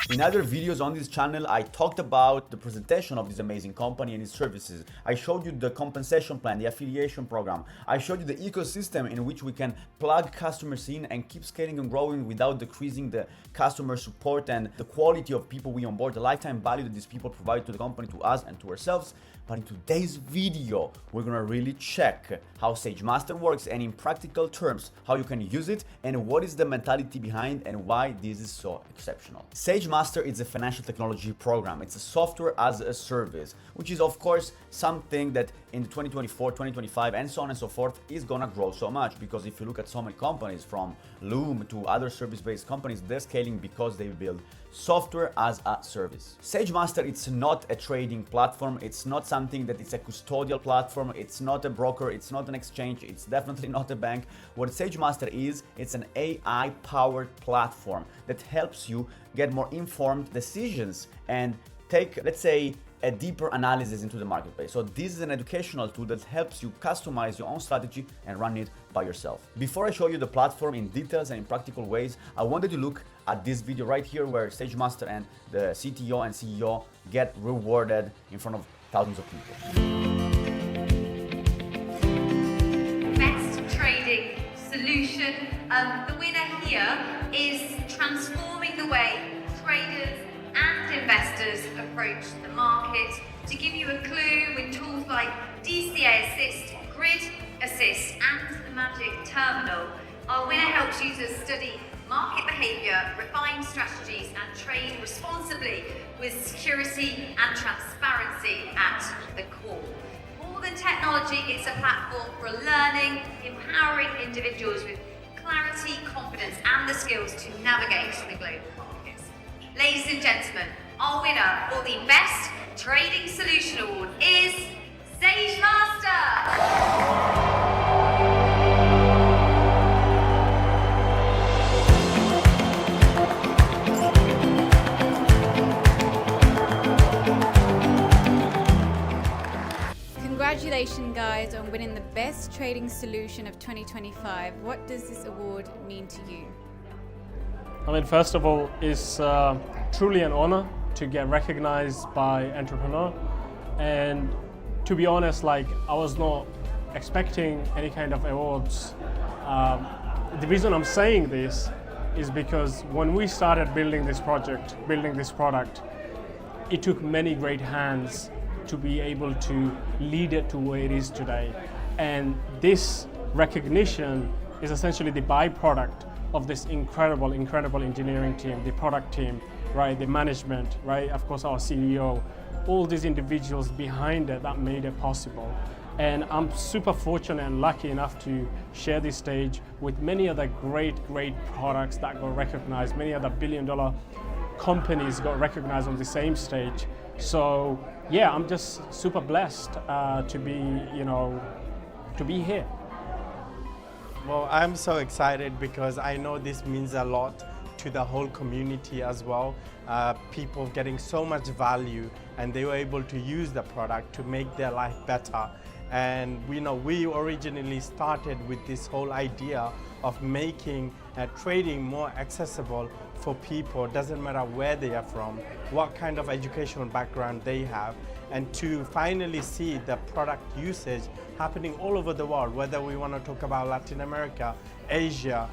In other videos on this channel, I talked about the presentation of this amazing company and its services. I showed you the compensation plan, the affiliation program. I showed you the ecosystem in which we can plug customers in and keep scaling and growing without decreasing the customer support and the quality of people we onboard, the lifetime value that these people provide to the company, to us, and to ourselves. But in today's video, we're gonna really check how SageMaster works and in practical terms, how you can use it and what is the mentality behind and why this is so exceptional. SageMaster is a financial technology program. It's a software as a service, which is of course something that in 2024, 2025, and so on and so forth is gonna grow so much, because if you look at so many companies from Loom to other service-based companies, they're scaling because they build software as a service. SageMaster, it's not a trading platform. It's not something that it's a custodial platform. It's not a broker. It's not an exchange. It's definitely not a bank. What SageMaster is, it's an AI-powered platform that helps you get more informed decisions and take, let's say, a deeper analysis into the marketplace. So this is an educational tool that helps you customize your own strategy and run it by yourself. Before I show you the platform in details and in practical ways, I wanted to look at this video right here where SageMaster and the CTO and CEO get rewarded in front of thousands of people. Best trading solution. The winner here is transforming the way traders and investors approach the market. To give you a clue, with tools like DCA Assist, Grid Assist, and the Magic Terminal, our winner helps users study market behavior, refine strategies, and trade responsibly with security and transparency at the core. More than technology, it's a platform for learning, empowering individuals with clarity, confidence, and the skills to navigate the global markets. Ladies and gentlemen, our winner for the Best Trading Solution Award is SageMaster! Congratulations guys on winning the Best Trading Solution of 2025. What does this award mean to you? I mean, first of all, it's truly an honor to get recognized by Entrepreneur. And to be honest, I was not expecting any kind of awards. The reason I'm saying this is because when we started building this project, building this product, it took many great hands to be able to lead it to where it is today. And this recognition is essentially the byproduct of this incredible engineering team, the product team, right, the management, right, of course our CEO, all these individuals behind it that made it possible. And I'm super fortunate and lucky enough to share this stage with many other great products that got recognized. Many other billion-dollar companies got recognized on the same stage. So yeah, I'm just super blessed to be here. Well, I'm so excited because I know this means a lot to the whole community as well. People getting so much value and they were able to use the product to make their life better. And we originally started with this whole idea of making trading more accessible for people. Doesn't matter where they are from, what kind of educational background they have, and to finally see the product usage happening all over the world, whether we want to talk about Latin America, Asia,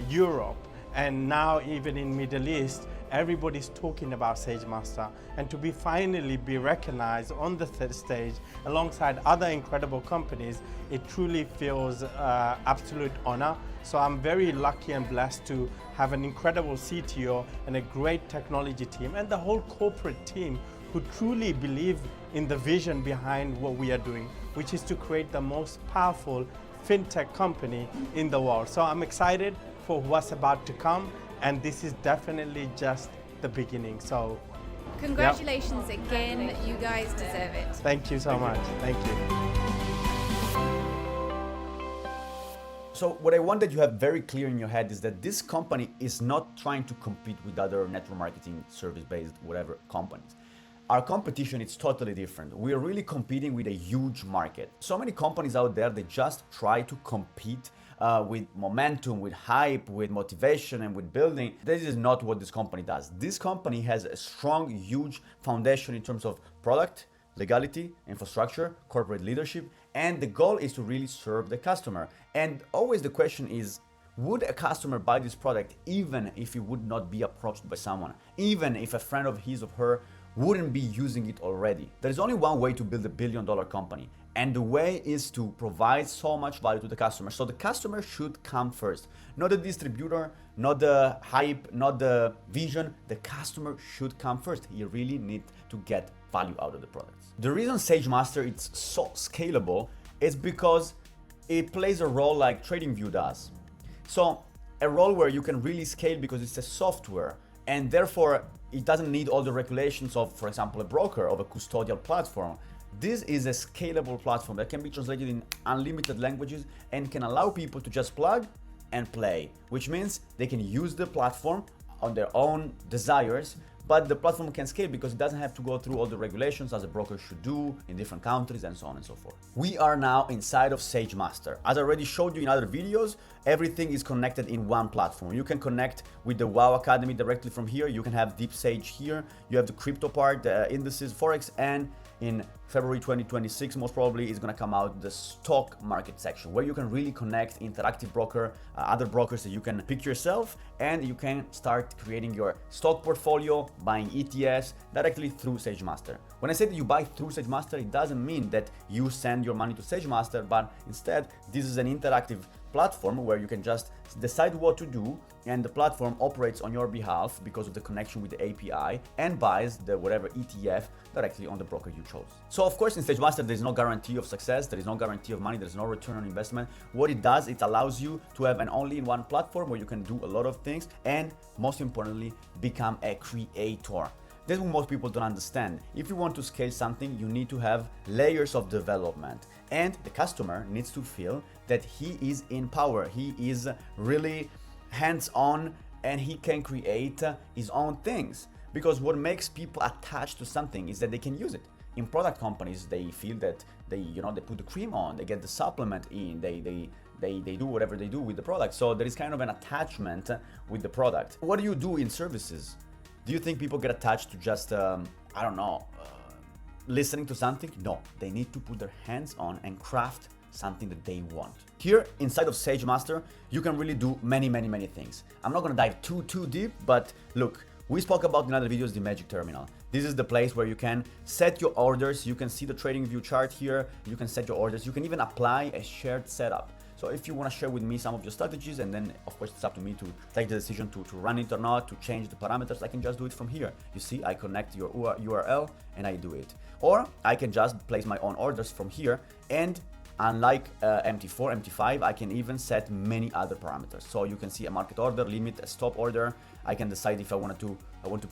Europe, and now even in Middle East, everybody's talking about SageMaster. And to finally be recognized on the third stage alongside other incredible companies, it truly feels absolute honor. So I'm very lucky and blessed to have an incredible CTO and a great technology team and the whole corporate team who truly believe in the vision behind what we are doing, which is to create the most powerful fintech company in the world. So I'm excited for what's about to come, and this is definitely just the beginning. So congratulations again, you guys deserve it. Thank you so much. Thank you. So what I want that you have very clear in your head is that this company is not trying to compete with other network marketing service-based whatever companies. Our competition is totally different. We are really competing with a huge market. So many companies out there, they just try to compete with momentum, with hype, with motivation, and with building. This is not what this company does. This company has a strong, huge foundation in terms of product, legality, infrastructure, corporate leadership, and the goal is to really serve the customer. And always the question is, would a customer buy this product even if he would not be approached by someone, even if a friend of his or her wouldn't be using it already? There is only one way to build a billion-dollar company, and the way is to provide so much value to the customer. So the customer should come first, not the distributor, not the hype, not the vision. The customer should come first. You really need to get value out of the products. The reason SageMaster is so scalable is because it plays a role like TradingView does. So a role where you can really scale because it's a software, and therefore it doesn't need all the regulations of, for example, a broker, of a custodial platform. This is a scalable platform that can be translated in unlimited languages and can allow people to just plug and play, which means they can use the platform on their own desires, but the platform can scale because it doesn't have to go through all the regulations as a broker should do in different countries and so on and so forth. We are now inside of SageMaster. As I already showed you in other videos, everything is connected in one platform. You can connect with the WoW Academy directly from here. You can have Deep Sage here. You have the crypto part, the indices, Forex, and in February 2026, most probably is going to come out the stock market section where you can really connect interactive broker, other brokers that you can pick yourself, and you can start creating your stock portfolio, buying ETFs directly through SageMaster. When I say that you buy through SageMaster, it doesn't mean that you send your money to SageMaster, but instead this is an interactive platform where you can just decide what to do, and the platform operates on your behalf because of the connection with the API and buys the whatever ETF directly on the broker you chose. So of course in SageMaster there is no guarantee of success, there is no guarantee of money, there is no return on investment. What it does, it allows you to have an all-in-one platform where you can do a lot of things and most importantly become a creator. That's what most people don't understand. If you want to scale something, you need to have layers of development, and the customer needs to feel that he is in power, he is really hands-on, and he can create his own things. Because what makes people attached to something is that they can use it. In product companies, they feel that they put the cream on, they get the supplement in, they do whatever they do with the product. So there is kind of an attachment with the product. What do you do in services? Do you think people get attached to just, listening to something? No, they need to put their hands on and craft something that they want. Here inside of SageMaster, you can really do many things. I'm not gonna dive too deep, but look, we spoke about in other videos the Magic Terminal. This is the place where you can set your orders. You can see the TradingView chart here. You can set your orders. You can even apply a shared setup. So if you want to share with me some of your strategies, and then of course it's up to me to take the decision to run it or not, to change the parameters, I can just do it from here. You see, I connect your URL and I do it. Or I can just place my own orders from here, and unlike MT4, MT5, I can even set many other parameters. So you can see a market order, limit, a stop order. I can decide if I want to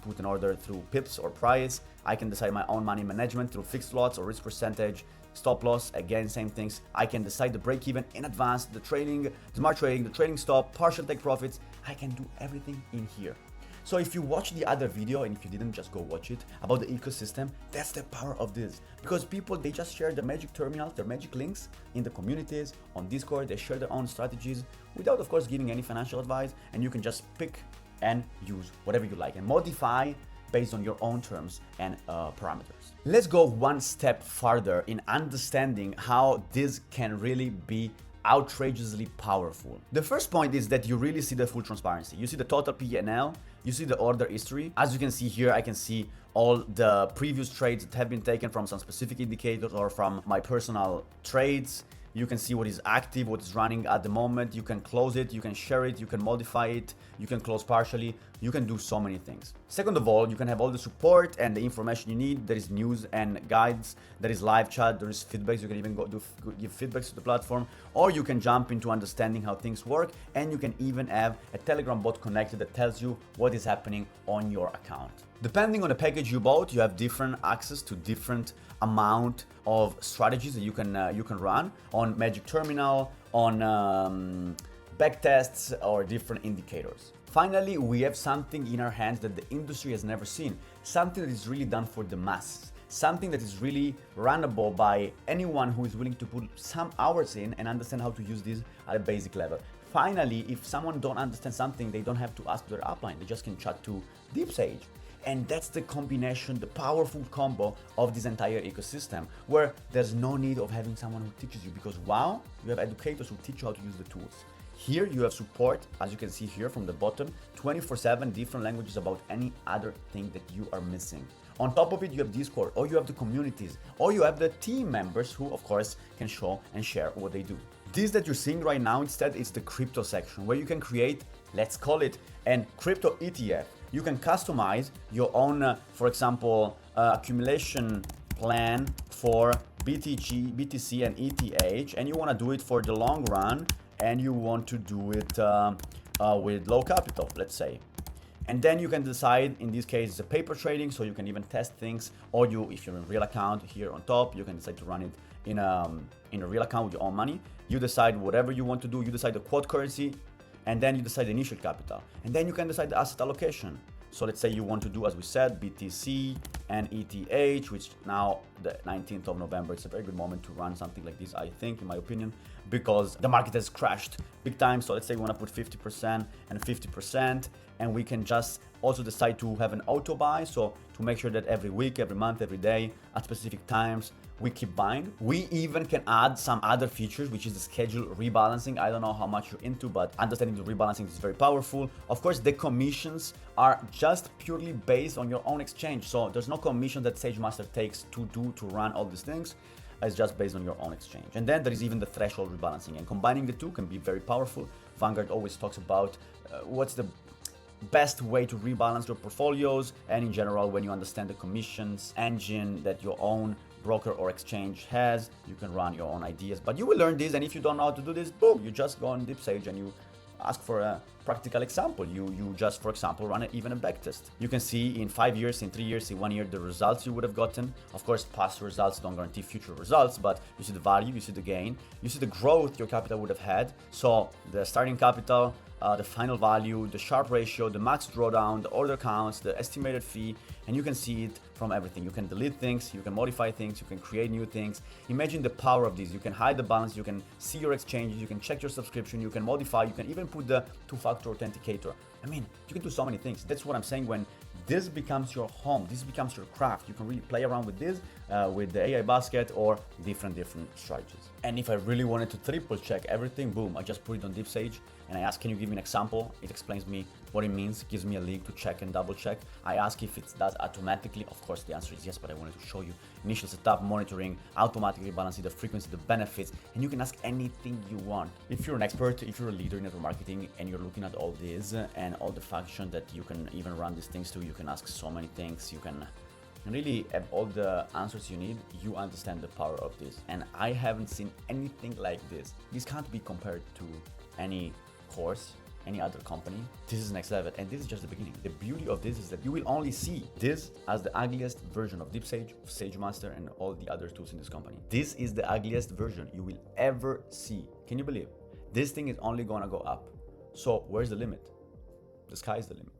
put an order through pips or price. I can decide my own money management through fixed lots or risk percentage, stop loss, again, same things. I can decide the break even in advance, the trading, smart trading, the trading stop, partial take profits. I can do everything in here. So if you watch the other video, and if you didn't, just go watch it, about the ecosystem, that's the power of this. Because people, they just share their magic terminals, their magic links in the communities, on Discord, they share their own strategies without, of course, giving any financial advice, and you can just pick and use whatever you like and modify based on your own terms and parameters. Let's go one step farther in understanding how this can really be outrageously powerful. The first point is that you really see the full transparency. You see the total P&L, you see the order history. As you can see here, I can see all the previous trades that have been taken from some specific indicators or from my personal trades. You can see what is active, what is running at the moment. You can close it, you can share it, you can modify it, you can close partially. You can do so many things. Second of all, you can have all the support and the information you need. There is news and guides, there is live chat, there is feedbacks. You can even give feedbacks to the platform, or you can jump into understanding how things work, and you can even have a Telegram bot connected that tells you what is happening on your account. Depending on the package you bought, you have different access to different amount of strategies that you can run on Magic Terminal, on backtests or different indicators. Finally, we have something in our hands that the industry has never seen. Something that is really done for the masses. Something that is really runnable by anyone who is willing to put some hours in and understand how to use this at a basic level. Finally, if someone don't understand something, they don't have to ask their upline. They just can chat to DeepSage. And that's the combination, the powerful combo of this entire ecosystem, where there's no need of having someone who teaches you, because wow, you have educators who teach you how to use the tools. Here you have support, as you can see here from the bottom, 24/7 different languages about any other thing that you are missing. On top of it, you have Discord, or you have the communities, or you have the team members who, of course, can show and share what they do. This that you're seeing right now instead is the crypto section, where you can create, let's call it, an crypto ETF. You can customize your own, for example, accumulation plan for BTC and ETH, and you want to do it for the long run, and you want to do it with low capital, let's say. And then you can decide, in this case, it's a paper trading, so you can even test things, or if you're in a real account here on top, you can decide to run it in a real account with your own money. You decide whatever you want to do, you decide the quote currency, and then you decide the initial capital. And then you can decide the asset allocation. So let's say you want to do, as we said, BTC and ETH, which now the 19th of November, it's a very good moment to run something like this, I think, in my opinion, because the market has crashed big time. So let's say we want to put 50% and 50%, and we can just also decide to have an auto buy. So to make sure that every week, every month, every day, at specific times, we keep buying. We even can add some other features, which is the schedule rebalancing. I don't know how much you're into, but understanding the rebalancing is very powerful. Of course, the commissions are just purely based on your own exchange. So there's no commission that SageMaster takes to run all these things. It's just based on your own exchange. And then there is even the threshold rebalancing, and combining the two can be very powerful. Vanguard always talks about what's the best way to rebalance your portfolios, and in general, when you understand the commissions engine that your own broker or exchange has, you can run your own ideas. But you will learn this, and if you don't know how to do this, boom, you just go on DeepSage and you ask for a practical example. You just, for example, run even a backtest. You can see in 5 years, in 3 years, in 1 year, the results you would have gotten. Of course, past results don't guarantee future results, but you see the value, you see the gain, you see the growth your capital would have had. So the starting capital, the final value, the Sharpe ratio, the max drawdown, the order counts, the estimated fee, and you can see it from everything. You can delete things, you can modify things, you can create new things. Imagine the power of this. You can hide the balance, you can see your exchanges, you can check your subscription, you can modify, you can even put the two-factor authenticator. I mean, you can do so many things. That's what I'm saying. When this becomes your home, this becomes your craft, you can really play around with this, with the AI basket or different strategies. And if I really wanted to triple check everything, boom, I just put it on DeepSage and I ask, can you give me an example? It explains me what it means, gives me a link to check and double check. I ask if it does automatically. Of course, the answer is yes, but I wanted to show you initial setup, monitoring, automatically balancing the frequency, the benefits, and you can ask anything you want. If you're an expert, if you're a leader in network marketing and you're looking at all this and all the functions that you can even run these things to, you can ask so many things, you can really have all the answers you need. You understand the power of this. And I haven't seen anything like this. This can't be compared to any course, any other company. This is next level, and this is just the beginning. The beauty of this is that you will only see this as the ugliest version of DeepSage, of SageMaster, and all the other tools in this company. This is the ugliest version you will ever see. Can you believe? This thing is only gonna go up. So where's the limit? The sky is the limit.